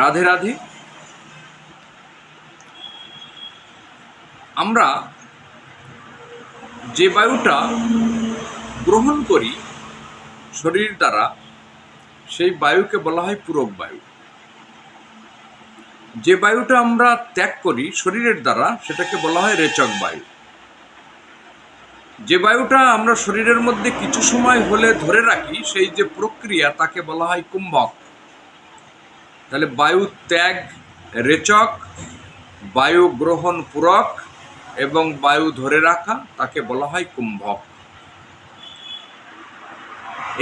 রাধে রাধে। আমরা যে বায়ুটা গ্রহণ করি শরীর দ্বারা, সেই বায়ুকে বলা হয় পূরক বায়ু। যে বায়ুটা আমরা ত্যাগ করি শরীরের দ্বারা, সেটাকে বলা হয় রেচক বায়ু। যে বায়ুটা আমরা শরীরের মধ্যে কিছু সময় হলে ধরে রাখি, সেই যে প্রক্রিয়া, তাকে বলা হয় কুম্ভক। তাহলে বায়ু ত্যাগ রেচক, বায়ু গ্রহণ পূরক এবং বায়ু ধরে রাখা, তাকে বলা হয় কুম্ভক।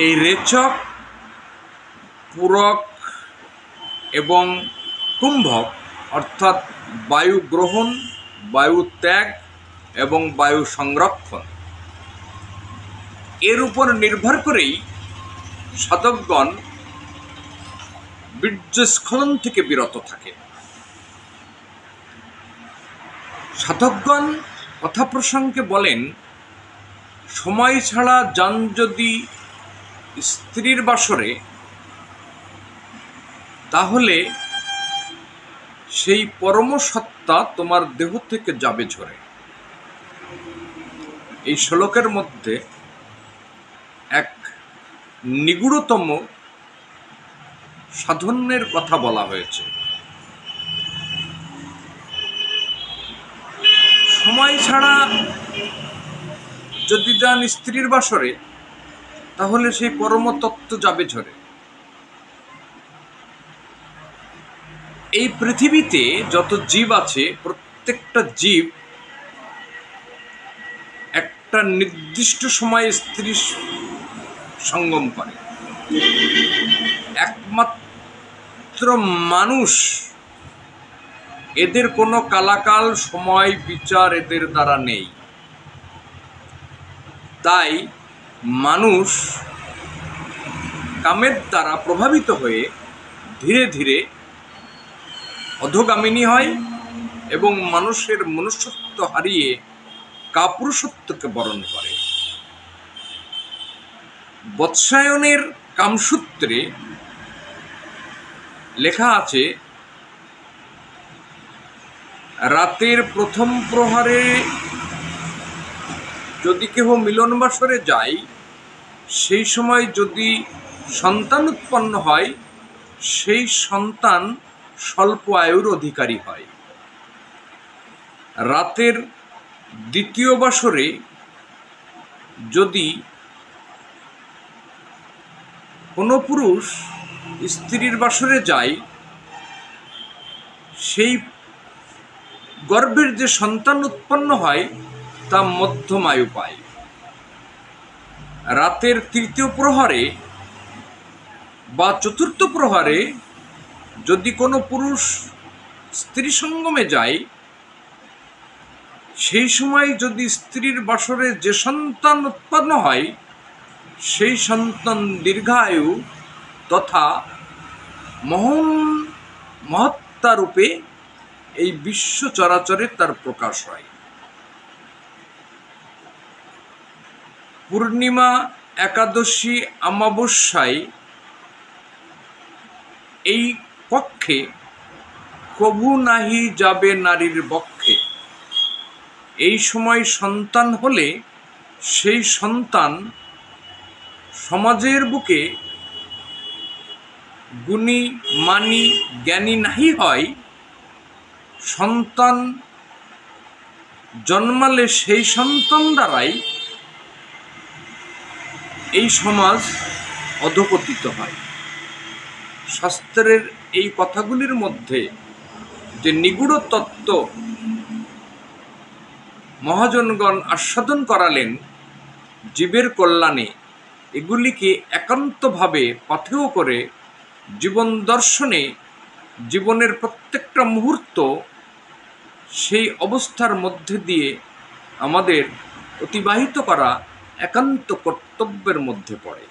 এই রেচক, পূরক এবং কুম্ভক অর্থাৎ বায়ু গ্রহণ, বায়ু ত্যাগ এবং বায়ু সংরক্ষণ, এর উপর নির্ভর করেই সাধকগণ বীর্যস্খলন থেকে বিরত থাকে। সাধকগণ কথা প্রসঙ্গে বলেন, সময় ছাড়া যান যদি স্ত্রীর বাসরে, তাহলে সেই পরমসত্তা তোমার দেহ থেকে যাবে ঝরে। এই শ্লোকের মধ্যে এক নিগূঢ়তম সাধনের কথা বলা হয়েছে। সময় ছাড়া যদি যান স্ত্রীর বাসরে, তাহলে সেই পরমতত্ত্ব যাবে ঝরে। এই পৃথিবীতে যত জীব আছে, প্রত্যেকটা জীব একটা নির্দিষ্ট সময়ে স্ত্রী সঙ্গম করে। একমাত্র মানুষ, এদের কোনো কালাকাল সময় বিচার এদের দ্বারা নেই। তাই মানুষ কামের দ্বারা প্রভাবিত হয়ে ধীরে ধীরে অধোগামিনী হয় এবং মানুষের মনুষ্যত্ব হারিয়ে কাপুরুষত্বকে বরণ করে। বৎসায়নের কামসূত্রে লেখা আছে, রাতের প্রথম প্রহরে যদি কেহ মিলন বাসরে যায়, সেই সময় যদি সন্তান উৎপন্ন হয়, সেই সন্তান স্বল্প আয়ুর অধিকারী হয়। রাতের দ্বিতীয় বাসরে যদি কোনো পুরুষ স্ত্রীর বাসরে যায়, সেই গর্ভের যে সন্তান উৎপন্ন হয় তা মধ্যম আয়ু পায়। রাতের তৃতীয় প্রহরে বা চতুর্থ প্রহরে যদি কোনো পুরুষ স্ত্রী সঙ্গমে যায়, সেই সময় যদি স্ত্রীর বাসরে যে সন্তান উৎপন্ন হয়, সেই সন্তান দীর্ঘায়ু তথা মহত্তারূপে এই বিশ্ব চরাচরে তার প্রকাশ হয়। পূর্ণিমা, একাদশী, অমাবস্যায় এই পক্ষে কভু নাহি যাবে নারীর বক্ষে। এই সময় সন্তান হলে সেই সন্তান সমাজের বুকে গুণী, মানী, জ্ঞানী নাহি হয়। সন্তান জন্মালে সেই সন্তান দ্বারাই এই সমাজ অধঃপতিত হয়। শাস্ত্রের এই কথাগুলির মধ্যে যে নিগূঢ় তত্ত্ব মহাজনগণ আস্বাদন করালেন জীবের কল্যাণে, এগুলিকে একান্তভাবে পাথেয় করে জীবন দর্শনে জীবনের প্রত্যেকটা মুহূর্ত সেই অবস্থার মধ্যে দিয়ে আমাদের অতিবাহিত করা একান্ত কর্তব্যের মধ্যে পড়ে।